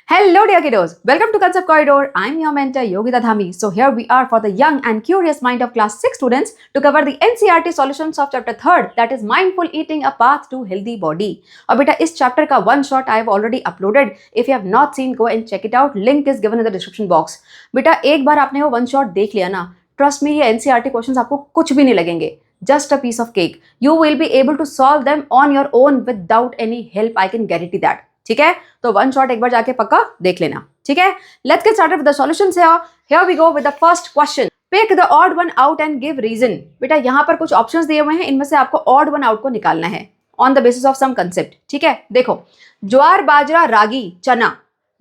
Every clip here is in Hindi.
Hello dear kiddos, welcome to Concept Corridor. I'm your mentor Yogita Dhami. So here we are for the young and curious mind of class 6 students to cover the NCERT solutions of chapter 3rd, that is Mindful Eating, a Path to Healthy Body. और बेटा इस chapter का one shot I have already uploaded. If you have not seen, go and check it out. Link is given in the description box. बेटा एक बार आपने वो one shot देख लिया ना, trust me ये NCERT questions आपको कुछ भी नहीं लगेंगे. Just a piece of cake. You will be able to solve them on your own without any help. I can guarantee that. ठीक है, तो वन शॉट एक बार जाके पक्का देख लेना. ठीक है, let's get started with the solutions here. Here we go with the first question. Pick the odd one out and give reason. बेटा यहाँ पर कुछ ऑप्शंस दिए हुए हैं, इनमें से आपको ऑड वन आउट को निकालना है on the basis of some concept. ठीक है, देखो ज्वार बाजरा रागी चना.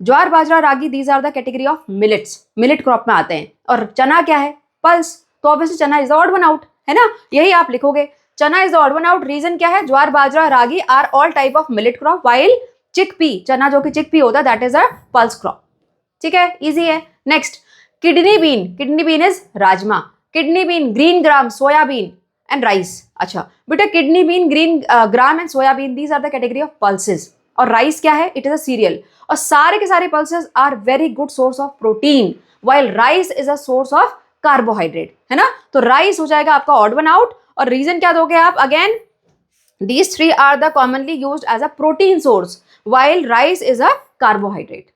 ज्वार बाजरा ragi these are the category of millets, millet crop में आते हैं. और चना क्या है? पल्स. तो obviously chana is the odd one out, है ना? यही आप लिखोगे, chana is the odd one out. Reason क्या है? ज्वार बाजरा ragi are all type of millet crop, while chickpea, chana जो कि चिकपी होता है, that is a pulse crop. ठीक है, इजी है. Next, kidney bean. Kidney bean is rajma. Kidney bean, green gram, soybean and rice. अच्छा बेटा, kidney bean, green gram and soybean, these are the category of pulses. और राइस क्या है? It is a cereal. और सारे के सारे pulses are very good source of protein, while rice is a source of carbohydrate, है ना? तो राइस हो जाएगा आपका ऑड वन आउट. और रीजन क्या दोगे आप? Again these three are the commonly used as a protein source while rice is a carbohydrate.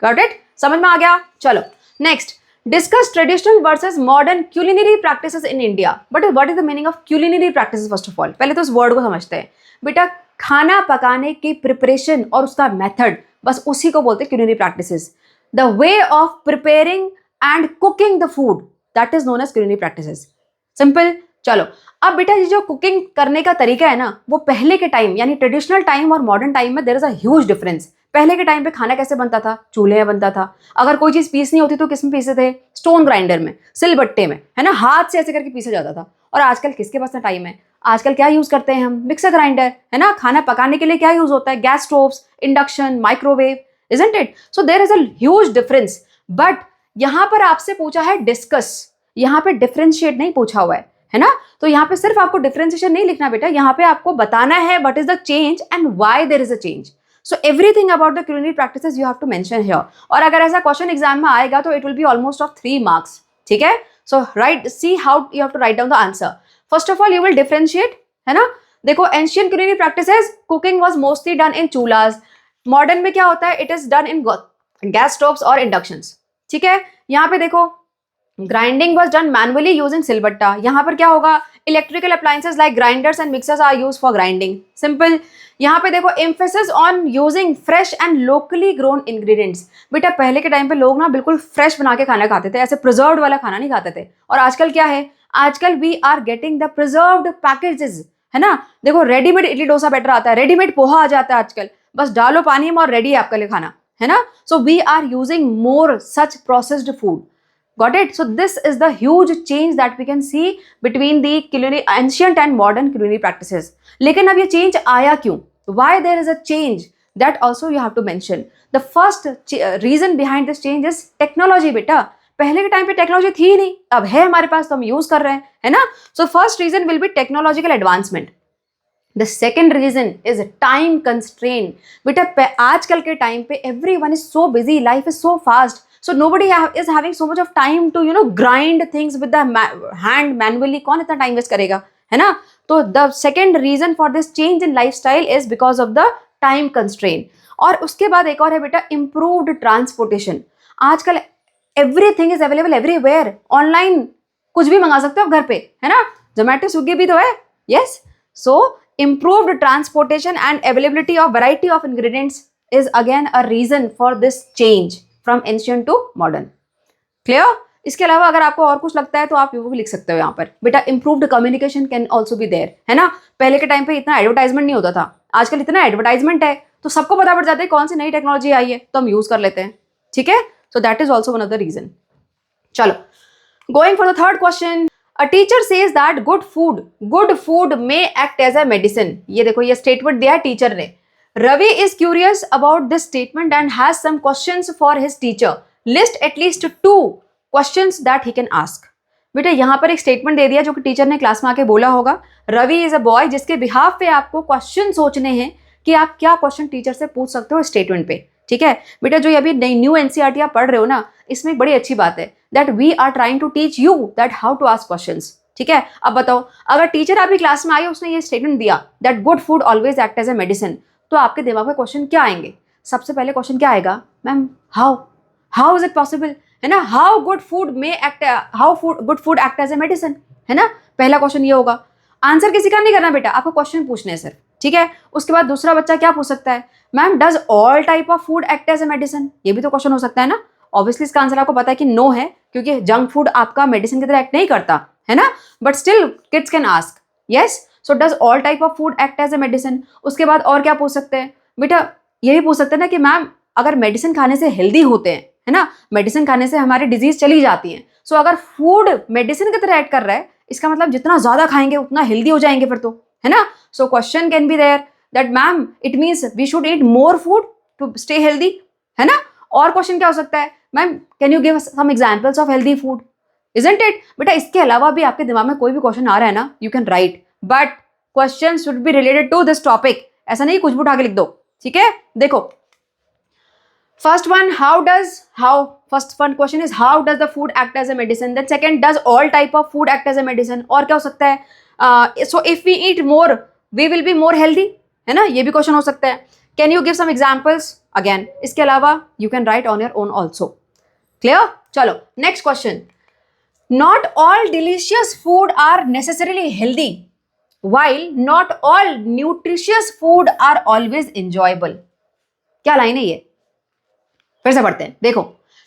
Got it? समझ में आ गया? चलो next, discuss traditional versus modern culinary practices in India. But what is the meaning of culinary practices first of all? पहले तो इस वर्ड को समझते हैं. बेटा खाना पकाने की प्रिपरेशन और उसका मेथड, बस उसी को बोलते हैं culinary practices. The way of preparing and cooking the food, that is known as culinary practices. Simple. चलो अब बेटा ये जो कुकिंग करने का तरीका है ना, वो पहले के टाइम यानी ट्रेडिशनल टाइम और मॉडर्न टाइम में there is a huge difference. पहले के टाइम पे खाना कैसे बनता था? चूल्हे में बनता था. अगर कोई चीज पीसनी होती तो किस में पीसते थे? स्टोन ग्राइंडर में, सिलबट्टे में, है ना? हाथ से ऐसे करके पीसा जाता था. और आजकल किसके पास ना टाइम है? आजकल क्या यूज करते हैं हम? मिक्सर ग्राइंडर, है ना? खाना पकाने के लिए क्या यूज होता है? Gas stoves, induction, microwave, isn't it? So there is a huge difference. But यहाँ पर आपसे पूछा है डिस्कस, यहाँ पे डिफरेंशिएट नहीं पूछा हुआ है ना? तो यहाँ पे सिर्फ आपको डिफरेंशिएशन नहीं लिखना बेटा, यहाँ पे आपको बताना है what is the change and why there is a change. So everything about the culinary practices you have to mention here. और अगर ऐसा क्वेश्चन एग्जाम में आएगा तो it will be almost of 3 marks. ठीक है, so right, see how you have to write down the answer. First of all you will differentiate, है ना? देखो ancient culinary practices, cooking was mostly done in चूल्हास. Modern में क्या होता है? It is done in gas stoves और इंडक्शंस. ठीक है, यहाँ पे देखो grinding was done manually using silbatta. यहाँ पर क्या होगा? Electrical appliances like grinders and mixers are used for grinding. Simple. यहाँ पे देखो emphasis on using fresh and locally grown ingredients. बेटा पहले के टाइम पे लोग ना बिल्कुल फ्रेश बना के खाना खाते थे, ऐसे प्रिजर्व्ड वाला खाना नहीं खाते थे. और आजकल क्या है? आजकल we are getting the preserved packages, है ना? देखो रेडीमेड इडली डोसा बेटर आता है, रेडीमेड पोहा आ जाता है आजकल, बस डालो पानी में और रेडी है आपके लिए खाना, है ना? So we are using more such processed food. Got it? So this is the huge change that we can see between the culinary ancient and modern culinary practices. लेकिन अब ये change आया क्यों? Why there is a change? That also you have to mention. The first reason behind this change is technology बेटा. पहले के टाइम पे टेक्नोलॉजी थी ही नहीं, अब है हमारे पास तो हम यूज कर रहे हैं, है ना? So first reason will be technological advancement. The second reason is time constraint. बेटा आजकल के टाइम पे everyone is so busy, life is so fast. So nobody is having so much of time to grind things with the hand manually. कौन इतना time waste करेगा, है ना? तो the second reason for this change in lifestyle is because of the time constraint. और उसके बाद एक और है बेटा improved transportation. आजकल everything is available everywhere. Online कुछ भी मंगा सकते हो घर पे, है ना? Zomato, Swiggy भी तो है. Yes. So improved transportation and availability of variety of ingredients is again a reason for this change from ancient to modern. Clear? इसके अलावा अगर आपको और कुछ लगता है तो आप वो भी लिख सकते हो यहाँ पर. बेटा improved communication can also be there, है ना? पहले के टाइम पे इतना एडवर्टाइजमेंट नहीं होता था, आजकल इतना एडवर्टाइजमेंट है तो सबको पता पड़ जाता है कौन सी नई टेक्नोलॉजी आई है तो हम यूज कर लेते हैं. ठीक है, so that is also one of the reason. चलो going for the third question. A teacher says that good food may act as a medicine. ये देखो ये स्टेटमेंट दिया है टीचर ने. Ravi is curious about this statement and has some questions for his teacher. List at least 2 questions that he can ask. बेटा यहाँ पर एक स्टेटमेंट दे दिया जो कि टीचर ने क्लास में आके बोला होगा. रवि इज अ बॉय जिसके बिहाफ पे आपको क्वेश्चन सोचने हैं कि आप क्या क्वेश्चन टीचर से पूछ सकते हो स्टेटमेंट पे. ठीक है बेटा, जो ये अभी नई न्यू एनसीईआरटी आप पढ़ रहे हो ना, इसमें एक बड़ी अच्छी बात है that we are trying to teach you that how to ask questions. ठीक है, अब बताओ, अगर टीचर आपकी क्लास में आई, उसने ये स्टेटमेंट दिया that good food always act as a medicine, तो आपके दिमाग में क्वेश्चन क्या आएंगे? सबसे पहले क्वेश्चन क्या आएगा? Ma'am how is it possible, है ना? How good food good food act as a medicine, है ना? पहला क्वेश्चन ये होगा। आंसर किसी का नहीं करना बेटा, आपको क्वेश्चन पूछने हैं सिर्फ। ठीक है, उसके बाद दूसरा बच्चा क्या पूछ सकता है? Ma'am does all type of food act as a medicine, ये भी तो क्वेश्चन हो सकता है ना। ऑब्वियसली इसका आंसर आपको पता है कि नो है, क्योंकि जंक फूड आपका मेडिसिन की तरह एक्ट नहीं करता, है ना? But still kids can ask yes, so does all type of food act as a medicine. उसके बाद और क्या पूछ सकते हैं बेटा? ये भी पूछ सकते हैं ना कि मैम अगर मेडिसिन खाने से हेल्दी होते हैं, है ना, मेडिसिन खाने से हमारी डिजीज चली जाती है, सो अगर फूड मेडिसिन की तरह एक्ट कर रहा है, इसका मतलब जितना ज्यादा खाएंगे उतना हेल्दी हो जाएंगे फिर तो, है ना? So question can be there that ma'am it means we should eat more food to stay healthy, है ना? और क्वेश्चन क्या हो सकता है? Ma'am can you give some examples of healthy food, isn't it? बेटा इसके अलावा भी आपके दिमाग में कोई भी क्वेश्चन आ रहा है ना, you can write, but question should be related to this topic. ऐसा नहीं कुछ भी उठा के लिख दो। ठीक है, देखो first one question is how does the food act as a medicine, then second does all type of food act as a medicine, और क्या हो सकता है? So if we eat more we will be more healthy, है ना? ये भी क्वेश्चन हो सकता है। can you give some examples again? इसके अलावा you can write on your own also। clear? चलो next question, not all delicious food are necessarily healthy while not all nutritious food are always enjoyable। क्या लाइन है ये? फिर से पढ़ते हैं, देखो,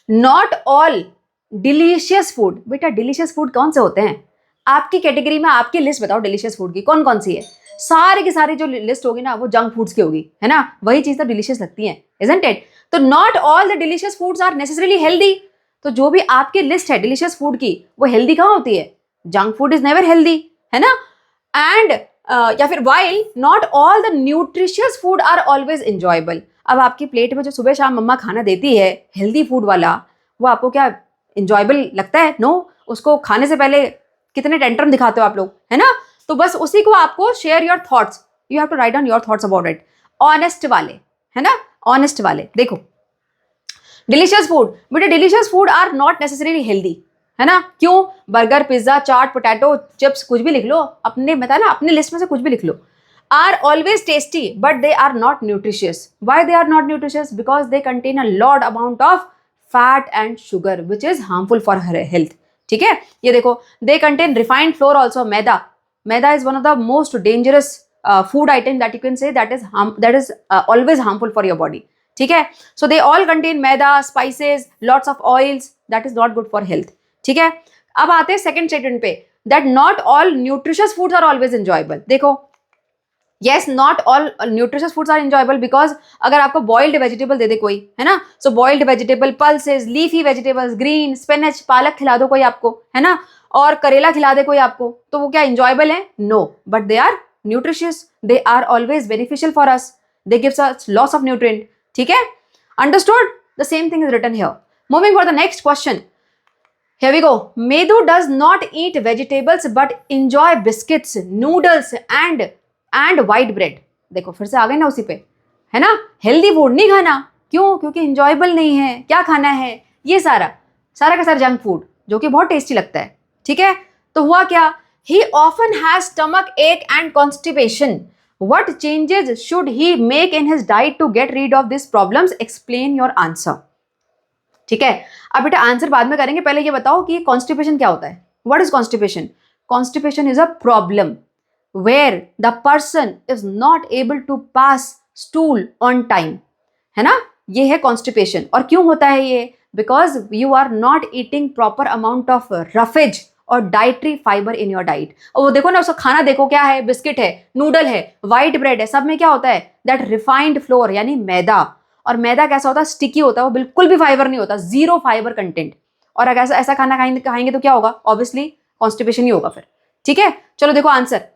नॉट ऑल डिलीशियस फूड। बेटा डिलीशियस फूड कौन से होते हैं? आपकी कैटेगरी में आपकी लिस्ट बताओ डिलीशियस फूड की कौन कौन सी है। सारी की सारी जो लिस्ट होगी ना वो जंक फूड्स की होगी, है ना? वही चीज तो डिलीशियस लगती है, इजंट इट? तो not all the delicious foods are necessarily healthy. तो जो भी आपकी लिस्ट है डिलीशियस फूड की, वो हेल्दी कहाँ होती है? Junk food is never healthy, है ना? एंड या फिर while not all the nutritious food are always enjoyable. अब आपकी प्लेट में जो सुबह शाम मम्मा खाना देती है हेल्दी फूड वाला, वो आपको क्या एंजॉयबल लगता है? नो। उसको खाने से पहले कितने टेंट्रम दिखाते हो आप लोग, है ना? तो बस उसी को आपको share your thoughts, you have to write down your thoughts about it, honest वाले, है ना? ऑनेस्ट वाले। देखो डिलीशियस फूड, बेटा delicious food are not necessarily healthy, है ना? क्यों? Burger, pizza, chaat, potato chips, कुछ भी लिख लो, अपने बता ना, अपने लिस्ट में से कुछ भी लिख लो। Are always tasty but they are not nutritious. Why they are not nutritious? Because they contain a lot amount of fat and sugar which is harmful for her health. ठीक है, ये देखो, they contain refined flour also, maida. Maida is one of the most dangerous food item that you can say that is always harmful for your body. ठीक है, so they all contain maida, spices, lots of oils that is not good for health. ठीक है, अब आते हैं सेकंड स्टेटमेंट पे that not all nutritious foods are always enjoyable। देखो yes, not all nutritious foods are enjoyable because अगर आपको boiled vegetable दे दे कोई, है ना, so boiled vegetable, pulses, leafy vegetables, green, spinach, पालक खिला दो कोई आपको, है ना, और करेला खिला दे कोई आपको, तो वो क्या enjoyable है? No, but they are nutritious, they are always beneficial for us, they gives us lots of nutrient। ठीक है, understood? The same thing is written here। Moving for the next question, here we go। Medhu does not eat vegetables but enjoy biscuits, noodles and white bread। देखो फिर से आ गए ना उसी पे, है ना? हेल्दी फूड नहीं खाना, क्यों? क्योंकि इंजॉयबल नहीं है। क्या खाना है? ये सारा का सारा जंक फूड जो कि बहुत टेस्टी लगता है। ठीक है, तो हुआ क्या? He often has stomach ache and constipation, what changes should he make in his diet to get rid of this problems, explain your answer. ठीक है, अब बेटा आंसर बाद में करेंगे, पहले ये बताओ कि कॉन्स्टिपेशन क्या होता है? What is constipation? Constipation is a problem where the person is not able to pass stool on time, है ना? ये है constipation। और क्यों होता है ये? Because you are not eating proper amount of roughage और dietary fiber in your diet। और वो देखो ना, उसका खाना देखो क्या है? बिस्किट है, नूडल है, व्हाइट ब्रेड है, सब में क्या होता है? दैट रिफाइंड फ्लोर यानी मैदा। और मैदा कैसा होता है? स्टिकी होता है, वो बिल्कुल भी फाइबर नहीं होता, जीरो फाइबर कंटेंट। और अगर ऐसा खाना खाएंगे तो क्या होगा? ऑब्वियसली कॉन्स्टिपेशन ही होगा फिर। ठीक है, चलो देखो आंसर।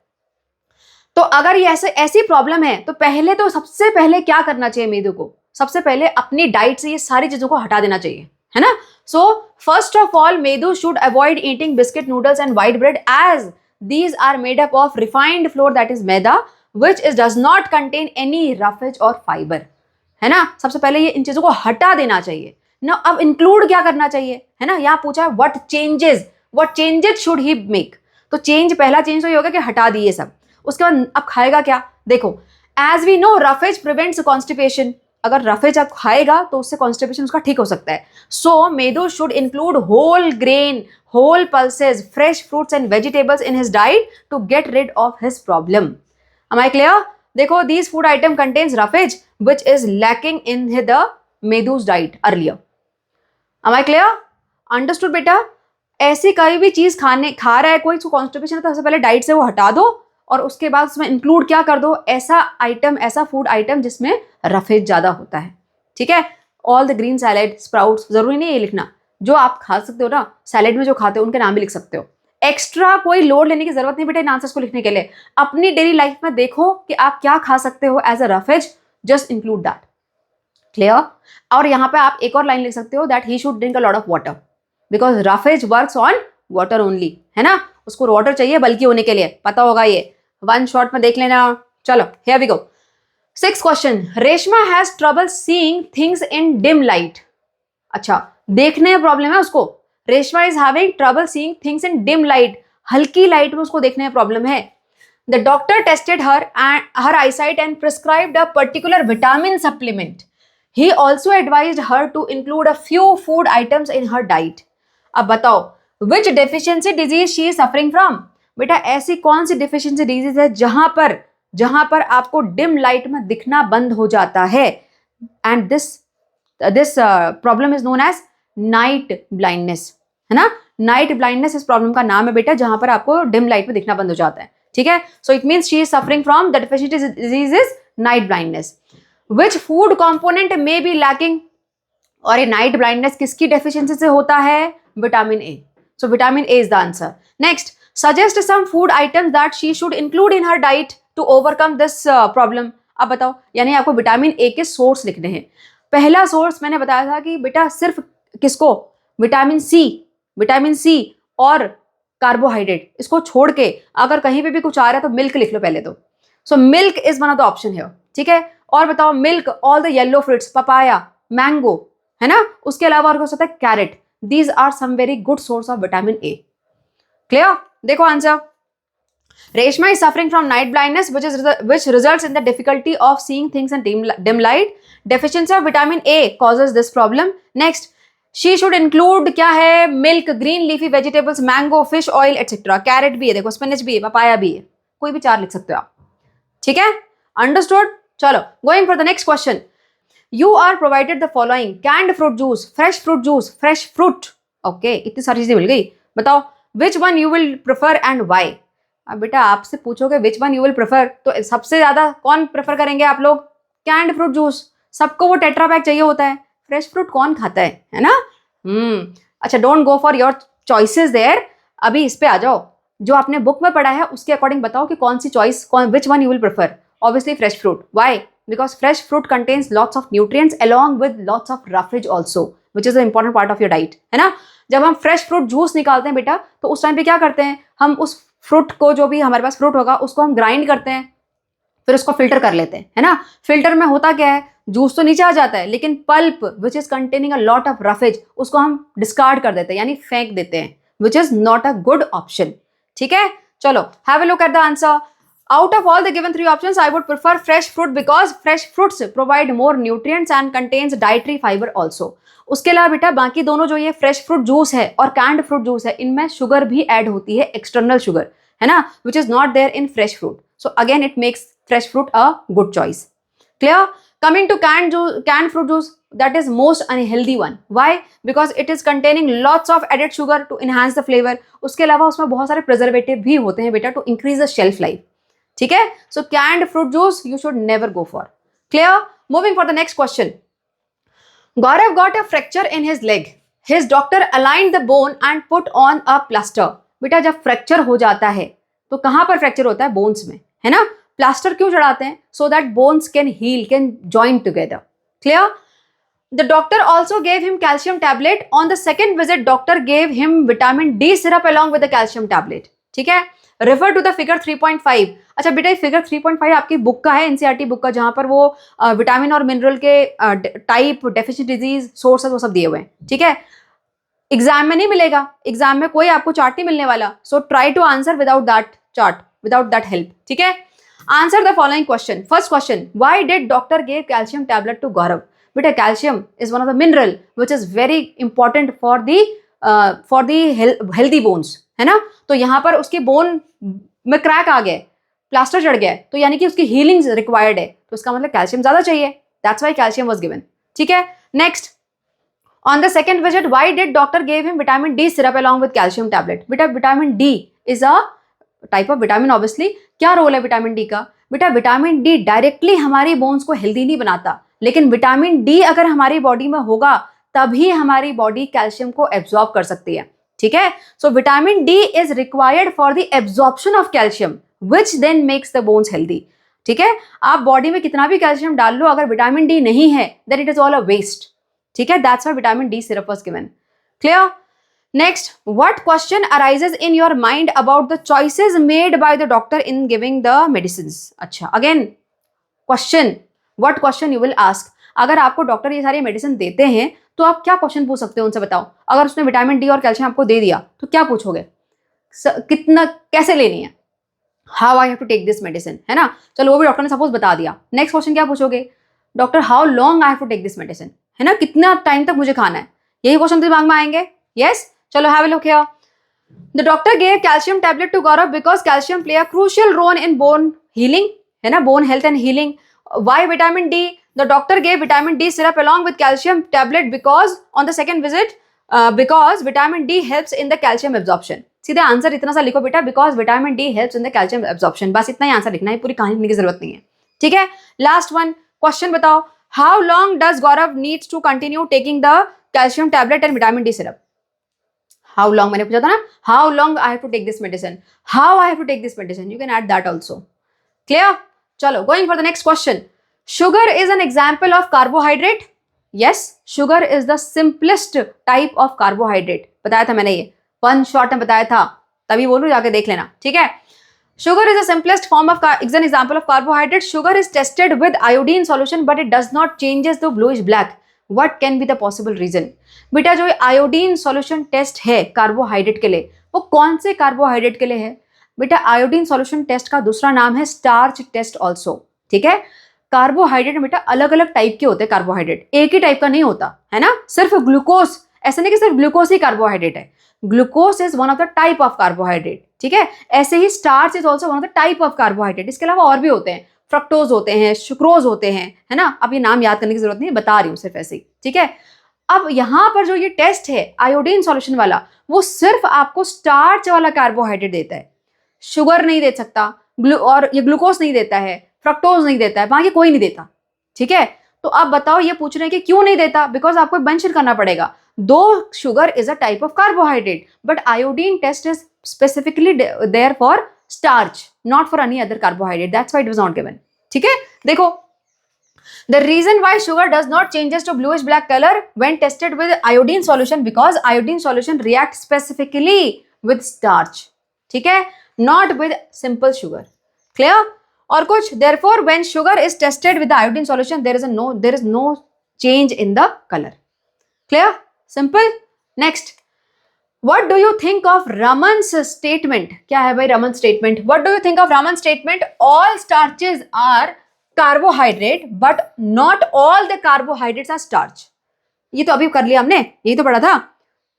तो अगर ये ऐसी प्रॉब्लम है तो पहले तो सबसे पहले क्या करना चाहिए मेदू को? सबसे पहले अपनी डाइट से ये सारी चीजों को हटा देना चाहिए, है ना? सो फर्स्ट ऑफ ऑल मेदू should avoid eating biscuit, noodles and white bread as these are made up of refined flour that is maida which is does not contain any roughage or fiber। है ना। सबसे पहले ये इन चीजों को हटा देना चाहिए ना। अब इंक्लूड क्या करना चाहिए, है ना। यहाँ पूछा है what changes should he make. तो पहला चेंज तो ये होगा कि हटा दिए सब। उसके बाद अब खाएगा क्या, देखो as we know roughage prevents constipation. अगर रफेज आप खाएगा तो उससे कॉन्स्टिपेशन उसका ठीक हो सकता है। So Medu should include whole grain, whole pulses, fresh fruits and vegetables in his diet to get rid of his problem. Am I clear? देखो these food item contains roughage which is lacking in the Medu's diet earlier. Am I clear? Understood बेटा। ऐसी कोई भी चीज खा रहा है कोई, उसको कॉन्स्टिपेशन है तो सबसे पहले डाइट से वो हटा दो और उसके बाद उसमें इंक्लूड क्या कर दो, ऐसा फूड आइटम जिसमें रफेज ज्यादा होता है। ठीक है। All the green salad, sprouts, जरूरी नहीं है ये लिखना, जो आप खा सकते हो ना सैलेड में जो खाते हो उनके नाम भी लिख सकते हो। एक्स्ट्रा कोई लोड लेने की जरूरत नहीं बेटा इन आंसर्स को लिखने के लिए। अपनी डेली लाइफ में देखो कि आप क्या खा सकते हो as a roughage, just include that. Clear. और यहाँ पे आप एक और लाइन लिख सकते हो that he should drink a lot of water because roughage works on water only, है ना। उसको वाटर चाहिए बल्कि होने के लिए, पता होगा ये, वन शॉट में देख लेना। चलो here we go. 6th question, Reshma has trouble seeing things in dim light. अच्छा, देखने में प्रॉब्लम है उसको। Reshma is having trouble seeing things in dim light, हल्की लाइट में उसको देखने में प्रॉब्लम है। The doctor tested her eyesight and prescribed a particular vitamin supplement. He also advised her to include a few food items in her diet. अब बताओ which deficiency disease she is suffering from? बेटा ऐसी कौन सी डिफिशियंसी डिजीज है जहां पर आपको डिम लाइट में दिखना बंद हो जाता है, and this problem is known as night blindness, है ना। नाइट ब्लाइंडनेस इस प्रॉब्लम का नाम है बेटा, जहां पर आपको डिम लाइट में दिखना बंद हो जाता है। ठीक है। So it means she is suffering from the deficiency disease is night blindness. Which food component may be lacking, और ये नाइट ब्लाइंडनेस किसकी डेफिशिएंसी से होता है, vitamin A. So vitamin A is the answer. Next, suggest some food items that she should include in her diet to overcome this problem. अब बताओ, यानी आपको विटामिन ए के सोर्स लिखने हैं। पहला सोर्स मैंने बताया था कि बेटा सिर्फ किसको, विटामिन सी और कार्बोहाइड्रेट, इसको छोड़ के अगर कहीं पे भी कुछ आ रहा है तो मिल्क लिख लो पहले तो। So milk is one of the option here. ठीक है। और बताओ milk, all the yellow fruits, papaya, mango, है ना। उसके अलावा और हो सकता है carrot. These are some very good source of vitamin A. Clear. देखो answer, Reshma is suffering from night blindness which results in the difficulty of seeing things in dim light. Deficiency of vitamin A causes this problem. Next, she should include क्या है, milk, green leafy vegetables, mango, fish oil etc. Carrot भी है, देखो स्पिनच भी है, पपाया भी है, कोई भी 4 लिख सकते हो आप। ठीक है। अंडरस्टूड। चलो going for the next question. You are provided the following: canned fruit juice, fresh fruit. Okay, इतनी सारी चीजें मिल गई। बताओ which one you will prefer and why? अब बेटा आपसे पूछोगे विच वन यू विल प्रेफर, तो सबसे ज्यादा कौन प्रेफर करेंगे आप लोग, कैंड फ्रूट जूस। सबको वो टेट्रा पैक चाहिए होता है, फ्रेश फ्रूट कौन खाता है ना। अच्छा, don't go for your choices there. अभी इस पे आ जाओ, जो आपने बुक में पढ़ा है उसके अकॉर्डिंग बताओ कि कौन सी choice, which one you will prefer. Obviously fresh fruit. Why? Because fresh fruit contains lots of nutrients along with lots of roughage also, which is the important part of your diet, है ना। जब हम फ्रेश फ्रूट जूस निकालते हैं बेटा, तो उस टाइम पे क्या करते हैं, हम उस फ्रूट को, जो भी हमारे पास फ्रूट होगा उसको हम ग्राइंड करते हैं, फिर उसको फिल्टर कर लेते हैं, है ना। फिल्टर में होता क्या है, जूस तो नीचे आ जाता है, लेकिन pulp which is containing a lot of roughage उसको हम डिस्कार्ड कर देते हैं, यानी फेंक देते हैं, विच is not a good option. ठीक है। चलो have a look at the answer. Out of all the given 3 options, I would prefer fresh fruit because fresh fruits provide more nutrients and contains dietary fiber also. उसके अलावा बेटा बाकी दोनों जो ये फ्रेश फ्रूट जूस है और कैंड फ्रूट जूस है, इनमें शुगर भी ऐड होती है, एक्सटर्नल शुगर, है ना, which is not there in fresh fruit. So again it makes fresh fruit a good choice. Clear? Coming to canned fruit juice, that is most unhealthy one. Why? Because it is containing lots of added sugar to enhance the flavor. उसके अलावा उसमें बहुत सारे प्रिजर्वेटिव भी होते हैं बेटा, to increase the shelf life. ठीक है? So canned fruit juice you should never go for. Clear? Moving for the next question. Gaurav got a fracture in his leg. His doctor aligned the bone and put on a plaster. बेटा जब फ्रैक्चर हो जाता है तो कहाँ पर फ्रैक्चर होता है? बोन्स में, है ना. प्लास्टर क्यों चढ़ाते हैं? So that bones can heal, can join together. Clear? The doctor also gave him calcium tablet. On the second visit doctor gave him vitamin D syrup along with the calcium tablet. ठीक है। Refer to the figure 3.5। अच्छा बेटा, ये फिगर 3.5 आपकी बुक का है, एनसीईआरटी बुक का, जहां पर वो विटामिन और मिनरल के टाइप, डेफिशिएंसी डिजीज, सोर्सेज वो सब दिए हुए हैं, ठीक है। एग्जाम में नहीं मिलेगा, एग्जाम में कोई आपको चार्ट नहीं मिलने वाला, so try to answer without that chart, without that help, ठीक है। Answer the following question. First question, why did doctor give calcium tablet to Gaurav? बेटा calcium is one of the mineral which is very important for the healthy bones, है ना। तो यहाँ पर उसके बोन में क्रैक आ गया, प्लास्टर चढ़ गया, तो यानी कि उसकी हीलिंग रिक्वायर्ड है, तो इसका मतलब कैल्शियम ज्यादा चाहिए, that's why calcium was given, ठीक है। Next, on the second visit, why did doctor gave him vitamin D syrup along with calcium tablet? बेटा vitamin D is a type of vitamin obviously। क्या रोल है विटामिन डी का? बेटा विटामिन डी डायरेक्टली हमारी बोन्स को हेल्दी नहीं बनाता, लेकिन विटामिन डी अगर हमारी बॉडी में होगा तभी हमारी बॉडी कैल्शियम को एब्जॉर्ब कर सकती है, ठीक है। So vitamin D is required for the absorption of calcium which then makes the bones healthy, ठीक है। आप बॉडी में कितना भी कैल्शियम डाल लो, अगर विटामिन डी नहीं है then it is all a waste, ठीक है। That's why vitamin D syrup was given. Clear? Next, what question arises in your mind about the choices made by the doctor in giving the medicines? अच्छा, again question, what question you will ask. अगर आपको डॉक्टर ये सारी मेडिसिन देते हैं तो आप क्या क्वेश्चन पूछ सकते हो उनसे, बताओ। अगर उसने विटामिन डी और कैल्शियम आपको दे दिया तो क्या पूछोगे? कितना, कैसे लेनी है, how I have to take this medicine, है ना। चलो वो भी डॉक्टर ने सपोज बता दिया। नेक्स्ट क्वेश्चन क्या पूछोगे? Doctor how long I have to take this medicine, है ना, कितना टाइम तक मुझे खाना है, यही क्वेश्चन दिमाग में आएंगे। यस, चलो have a look here. The doctor gave calcium tablet to Gaurav because calcium play a crucial role in bone healing, है ना, bone health and healing. Why vitamin D? The doctor gave vitamin D syrup along with calcium tablet because on the second visit because vitamin D helps in the calcium absorption। सीधे आंसर इतना सा लिखो बेटा, because vitamin D helps in the calcium absorption, बस इतना ही आंसर लिखना है, पूरी कहानी लिखने की जरूरत नहीं है, ठीक है। लास्ट वन क्वेश्चन बताओ, how long does Gaurav needs to continue taking the calcium tablet and vitamin D syrup? How long मैंने पूछा था ना, how long I have to take this medicine, how I have to take this medicine, you can add that also। Clear? चलो, going for the next question। Sugar is an example of carbohydrate? Yes, sugar is the simplest type of carbohydrate। बताया था मैंने, ये वन शॉट में बताया था, तभी बोलूं, जाके देख लेना, ठीक है। Sugar is the simplest form of is an example of carbohydrate। Sugar is tested with iodine solution but it does not changes to bluish black। What can be the possible reason? बेटा जो आयोडीन सॉल्यूशन टेस्ट है कार्बोहाइड्रेट के लिए, वो कौन से कार्बोहाइड्रेट के लिए है? बेटा आयोडीन सॉल्यूशन टेस्ट का दूसरा नाम है स्टार्च टेस्ट ऑल्सो, ठीक है। कार्बोहाइड्रेट बेटा अलग अलग टाइप के होते हैं, कार्बोहाइड्रेट एक ही टाइप का नहीं होता, है ना। सिर्फ ग्लूकोज, ऐसा नहीं कि सिर्फ ग्लूकोज ही कार्बोहाइड्रेट है, glucose is one of the type of carbohydrate, ठीक है। ऐसे ही starch is also one of the type of carbohydrate. इसके अलावा और भी होते हैं, फ्रक्टोज होते हैं, सुक्रोज होते हैं, है ना। अब ये नाम याद करने की जरूरत नहीं, बता रही हूँ सिर्फ ऐसे ही, ठीक है। अब यहाँ पर जो ये टेस्ट है आयोडीन सॉल्यूशन वाला, वो सिर्फ आपको स्टार्च वाला कार्बोहाइड्रेट देता है, शुगर नहीं दे सकता, और ये ग्लूकोज नहीं देता है, फ्रक्टोज नहीं देता है, बाकी कोई नहीं देता, ठीक है। तो अब बताओ, ये पूछ रहे हैं कि क्यों नहीं देता, बिकॉज आपको मेंशन करना पड़ेगा। Though sugar is a type of carbohydrate but iodine test is specifically there for starch, not for any other carbohydrate, that's why it was not given, ठीक है। देखो, the reason why sugar does not changes to bluish black color when tested with iodine solution because iodine solution reacts specifically with starch, ठीक है, not with simple sugar। clear? और कुछ, therefore when sugar is tested with the iodine solution there is no change in the color। clear? simple। next, what do you think of Raman's statement? क्या है भाई Raman's statement? what do you think of Raman's statement? all starches are carbohydrate but not all the carbohydrates are starch. ये तो अभी कर लिया हमने, यही तो पढ़ा था।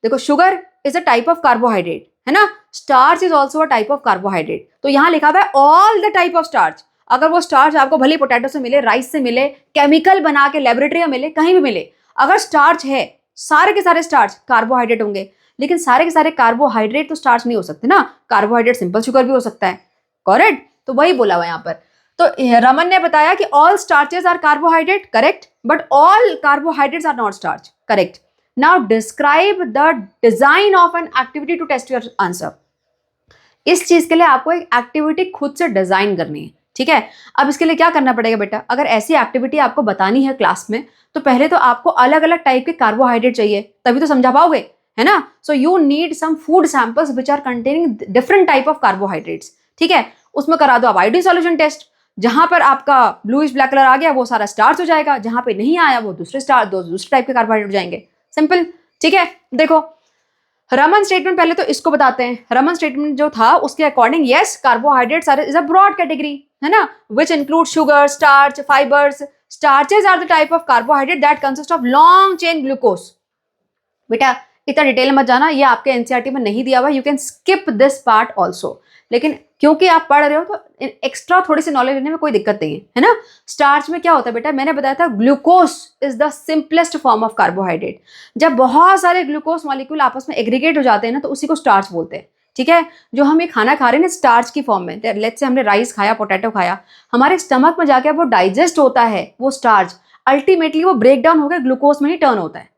देखो, sugar is a type of carbohydrate, है ना, starch is also a type of carbohydrate. तो यहाँ लिखा हुआ है all the type of starch. अगर वो स्टार्च आपको भले पोटैटो से मिले, राइस से मिले, केमिकल बना के लेबोरेटरी में मिले, कहीं भी मिले, अगर स्टार्च है, सारे के सारे स्टार्च कार्बोहाइड्रेट होंगे, लेकिन सारे के सारे कार्बोहाइड्रेट तो स्टार्च नहीं हो सकते ना, कार्बोहाइड्रेट सिंपल शुगर भी हो सकता है, करेक्ट। तो वही बोला हुआ यहाँ पर। तो रमन ने बताया कि all starches are carbohydrate, correct, but all carbohydrates are not starch, correct. Now describe the design of an activity to test your answer. इस चीज के लिए आपको एक एक्टिविटी खुद से डिजाइन करनी है, ठीक है। अब इसके लिए क्या करना पड़ेगा बेटा, अगर ऐसी एक्टिविटी आपको बतानी है क्लास में, तो पहले तो आपको अलग अलग टाइप के कार्बोहाइड्रेट चाहिए, तभी तो समझा पाओगे, है ना. So you need some food samples which are containing different type of carbohydrates. ठीक है, उसमें करा दो आप आयोडीन सॉल्यूशन टेस्ट. जहां पर आपका ब्लूइश ब्लैक कलर आ गया वो सारा स्टार्च हो जाएगा, जहां पे नहीं आया वो दूसरे टाइप के कार्बोहाइड्रेट हो जाएंगे. सिंपल. ठीक है, देखो रमन स्टेटमेंट पहले तो इसको बताते हैं. रमन स्टेटमेंट जो था उसके according yes carbohydrates are is a broad category, है ना, which include sugar, starch, fibres. Starches are the type of carbohydrate that consist of long chain glucose. बेटा इतना डिटेल मत जाना, ये आपके एनसीईआरटी में नहीं दिया हुआ, you can skip this part also. लेकिन क्योंकि आप पढ़ रहे हो तो एक्स्ट्रा थोड़ी सी नॉलेज लेने में कोई दिक्कत नहीं है ना. स्टार्च में क्या होता है बेटा, मैंने बताया था glucose is the simplest form of carbohydrate. जब बहुत सारे ग्लूकोज मॉलिक्यूल आपस में एग्रीगेट हो जाते हैं ना तो उसी को स्टार्च बोलते हैं. ठीक है, जो हम ये खाना खा रहे हैं ना स्टार्च की फॉर्म में, लेट्स से हमने राइस खाया, पोटैटो खाया, हमारे स्टमक में जाके वो डाइजेस्ट होता है वो स्टार्च, अल्टीमेटली वो ब्रेक डाउन होकर ग्लूकोज में ही टर्न होता है.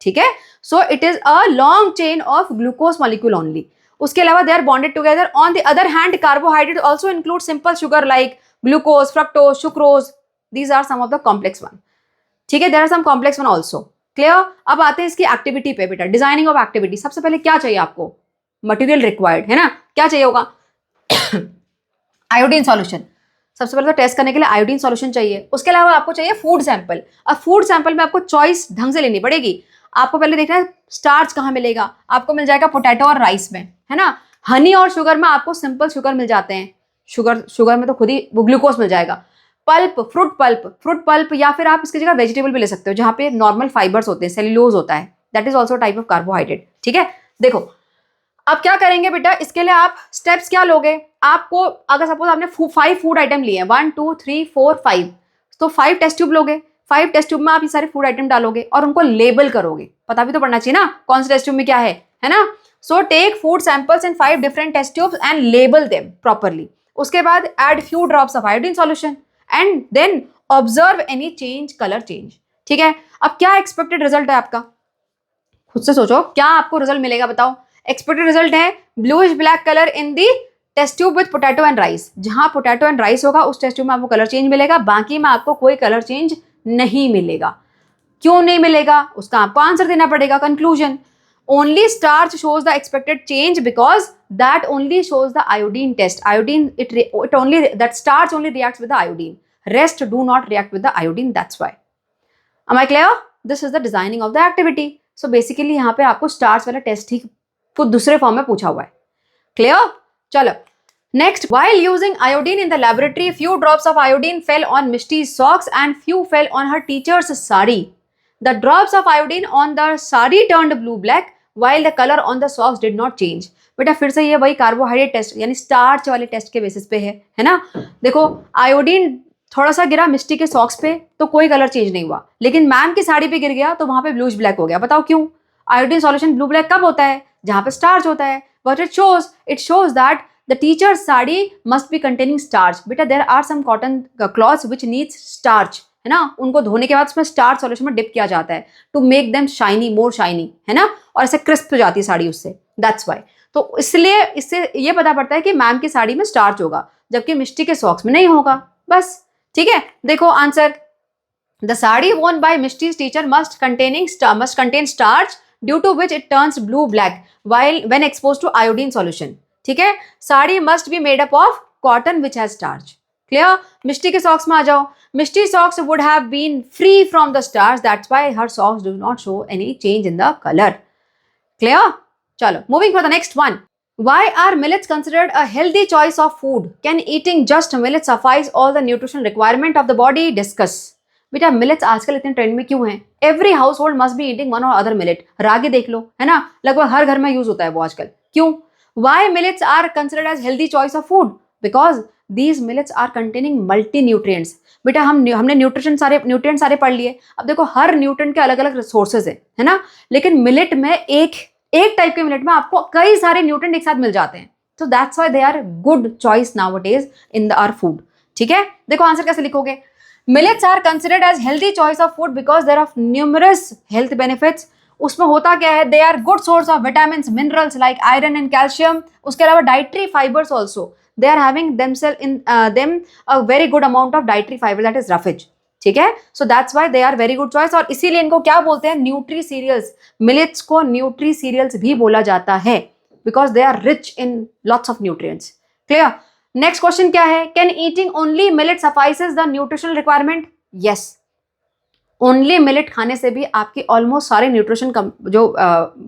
ठीक है, so it is a long chain of glucose molecule only. उसके अलावा they are bonded together. On the other hand carbohydrate also include simple sugar like glucose, fructose, sucrose. These are some of the complex one. ठीक है, there are some complex one also. Clear. अब आते हैं इसकी एक्टिविटी पे बेटा, डिजाइनिंग ऑफ एक्टिविटी. सबसे पहले क्या चाहिए आपको, मटेरियल रिक्वायर्ड, है ना. क्या चाहिए होगा, आयोडीन सॉल्यूशन. सबसे पहले तो टेस्ट करने के लिए आयोडीन सॉल्यूशन चाहिए. उसके अलावा आपको चाहिए फूड सैंपल. अब फूड सैंपल में आपको चॉइस ढंग से लेनी पड़ेगी. आपको पहले देखना है स्टार्च कहाँ मिलेगा. आपको मिल जाएगा पोटैटो और राइस में, है ना. हनी और शुगर में आपको सिंपल शुगर मिल जाते हैं. शुगर में तो खुद ही वो ग्लूकोज मिल जाएगा. पल्प, फ्रूट पल्प या फिर आप इसकी जगह वेजिटेबल भी ले सकते हो जहाँ पे नॉर्मल फाइबर्स होते हैं, सेल्यूलोज होता है, that is also type of carbohydrate. ठीक है, देखो अब क्या करेंगे बेटा, इसके लिए आप स्टेप्स क्या लोगे. आपको अगर सपोज आपने 5 फूड आइटम लिए हैं, 1 2 3 4 5, तो 5 टेस्ट ट्यूब लोगे. 5 टेस्ट ट्यूब में आप ये सारे फूड आइटम डालोगे और उनको लेबल करोगे. पता भी तो पड़ना चाहिए ना कौन से टेस्ट ट्यूब में क्या है ना. So take food samples in 5 different test tubes and label them properly. उसके बाद add few drops of iodine solution and then observe any change, colour change. ठीक है, अब क्या एक्सपेक्टेड रिजल्ट है आपका, खुद से सोचो क्या आपको रिजल्ट मिलेगा, बताओ. एक्सपेक्टेड रिजल्ट है bluish black colour in the test tube with potato and rice. जहां पोटैटो एंड राइस होगा उस टेस्ट ट्यूब में आपको कलर चेंज मिलेगा, बाकी में आपको कोई कलर चेंज नहीं मिलेगा. क्यों नहीं मिलेगा, उसका आपको आंसर देना पड़ेगा. Conclusion, only starch shows the expected change because that only shows the iodine test. Iodine it only that starch only reacts with the iodine, rest do not react with the iodine, that's why. Am I clear? This is the designing of the activity. So basically यहाँ पे आपको स्टार्च वाला टेस्ट ही कुछ दूसरे फॉर्म में पूछा हुआ है. क्लियर. चलो next, while using iodine in the laboratory, few drops of iodine fell on Mishti's socks and few fell on her teacher's sari. The drops of iodine on the sari turned blue black while the color on the socks did not change. बेटा फिर से ये वही कार्बोहाइड्रेट टेस्ट यानी स्टार्च वाले टेस्ट के बेसिस पे है ना. देखो आयोडीन थोड़ा सा गिरा मिस्टी के सॉक्स पे तो कोई कलर चेंज नहीं हुआ, लेकिन मैम की साड़ी पे गिर गया तो वहां पे ब्लूइश ब्लैक हो गया. बताओ क्यों. आयोडीन सॉल्यूशन ब्लू ब्लैक कब होता है, जहां पे स्टार्च होता है. What it shows that the teacher's sari must be containing starch. बेटा there are some cotton cloths which needs starch, है ना. उनको धोने के बाद उसमें स्टार्च सॉल्यूशन में डिप किया जाता है to make them shiny, more shiny, है ना, और ऐसे क्रिस्प हो जाती है साड़ी उससे. That's why. तो इसलिए इससे ये पता पड़ता है कि मैम की साड़ी में स्टार्च होगा जबकि मिस्टी के सॉक्स में नहीं होगा. बस ठीक है. देखो answer, the sari worn by Mishti's teacher must contain starch due to which it turns blue black when exposed to iodine solution. ठीक है, sari must be made up of cotton which has starch. Clear. मिस्टी के सॉक्स में आ जाओ. मिस्टी socks would have been free from the starch, that's why her socks do not show any change in the color. Clear. चलो moving for the next one. Why are millets considered a healthy choice of food? Can eating just millets suffice all the nutritional requirement of the body? Discuss. बेटा मिलेट्स आजकल इतने ट्रेंड में क्यों हैं? Every house hold must be eating one और अदर मिलेट. रागी देख लो, है ना, लगभग हर घर में यूज होता है वो आजकल. क्यों? Why millets are considered as healthy choice of food? Because these millets are containing multi nutrients. बेटा हमने न्यूट्रिएंट सारे पढ़ लिए. अब देखो हर न्यूट्रिएंट के अलग अलग रिसोर्सेज है ना, लेकिन मिलेट में एक टाइप के मिलेट में आपको कई सारे न्यूट्रिएंट एक साथ मिल जाते हैं. तो that's why they are good choice nowadays in our food. ठीक है, देखो आंसर कैसे लिखोगे. Millets are considered as healthy choice of food because there are numerous health benefits. उसमें होता क्या है, they are good source of vitamins, minerals like iron and calcium. उसके अलावा dietary fibers also. They are having themselves in them a very good amount of dietary fiber, that is roughage. ठीक है, so that's why they are very good choice. और इसीलिए इनको क्या बोलते हैं, न्यूट्री सीरियल्स। मिलेट्स को न्यूट्री सीरियल्स भी बोला जाता है because they are rich in lots of nutrients. Clear. Next question क्या है, can eating only millet suffices the nutritional requirement? Yes, only millet खाने से भी आपके ऑलमोस्ट सारे न्यूट्रिशन जो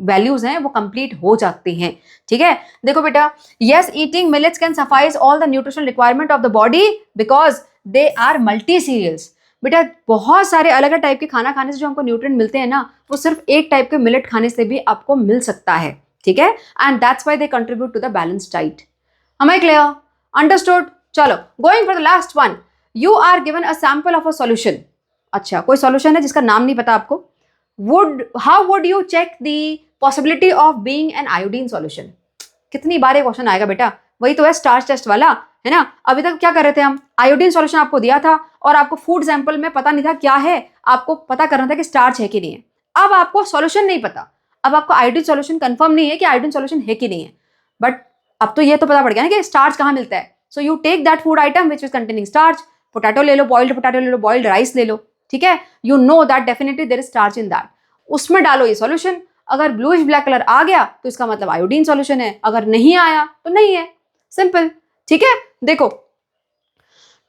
वैल्यूज हैं वो कंप्लीट हो जाते हैं। ठीक है, देखो बेटा, yes eating millets can suffice all the nutritional requirement of the body because they are multi cereals. बेटा बहुत सारे अलग अलग टाइप के खाना खाने से जो हमको न्यूट्रिएंट मिलते हैं ना, वो सिर्फ एक टाइप के मिलेट खाने से भी आपको मिल सकता है। ठीक है, and that's why they contribute to the balance diet. Am I clear? Understood? चलो, going for the last one. You are given a sample of a solution. अच्छा, कोई solution है जिसका नाम नहीं पता आपको। How would you check the possibility of being an iodine solution? कितनी बार ये क्वेश्चन आएगा बेटा, वही तो है स्टार्च टेस्ट वाला, है ना। अभी तक क्या कर रहे थे हम, आयोडीन सॉल्यूशन आपको दिया था और आपको फूड सैंपल में पता नहीं था क्या है, आपको पता करना था कि स्टार्च है कि नहीं है। अब आपको सॉल्यूशन नहीं पता, अब आपको आयोडीन सॉल्यूशन कंफर्म नहीं है कि आयोडीन सॉल्यूशन है कि नहीं है, बट अब तो ये तो पता पड़ गया ना कि स्टार्च कहाँ मिलता है। So you take that food item which is containing starch, potato ले लो, बॉइल्ड पोटैटो ले लो, बॉइल्ड राइस ले लो, ठीक है, you know that definitely there is starch in that, उसमें डालो ये सॉल्यूशन। अगर ब्लूइश ब्लैक कलर आ गया तो इसका मतलब आयोडीन सॉल्यूशन है, अगर नहीं आया तो नहीं है, सिंपल। ठीक है, देखो,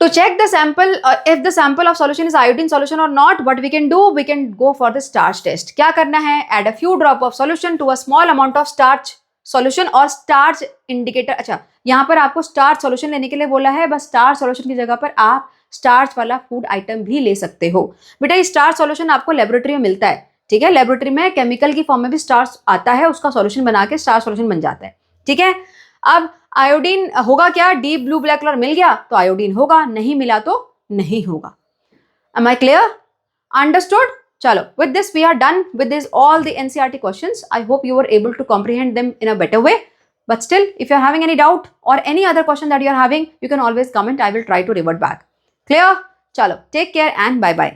to check the sample if the sample of solution is iodine solution or not, what we can do, we can go for the starch test। क्या करना है, add a few drop of solution to a small amount of starch solution और starch indicator। अच्छा, यहाँ पर आपको starch solution लेने के लिए बोला है, बस starch solution की जगह पर आप starch वाला फूड आइटम भी ले सकते हो। बेटा ये starch solution आपको लेबोरेटरी में मिलता है, ठीक है, लेबोरेटरी में केमिकल की फॉर्म में भी starch आता है, उसका सॉल्यूशन बना के starch solution बन जाता है। ठीक है, अब आयोडीन होगा क्या, डीप ब्लू ब्लैक कलर मिल गया तो आयोडीन होगा, नहीं मिला तो नहीं होगा। Am I clear? Understood? चलो, with this we are done with this all the NCERT questions. I hope you were able to comprehend them in a better way. But still, if you are having any doubt or any other question that you are having, you can always comment. I will try to revert back. Clear? चलो, take care and bye bye.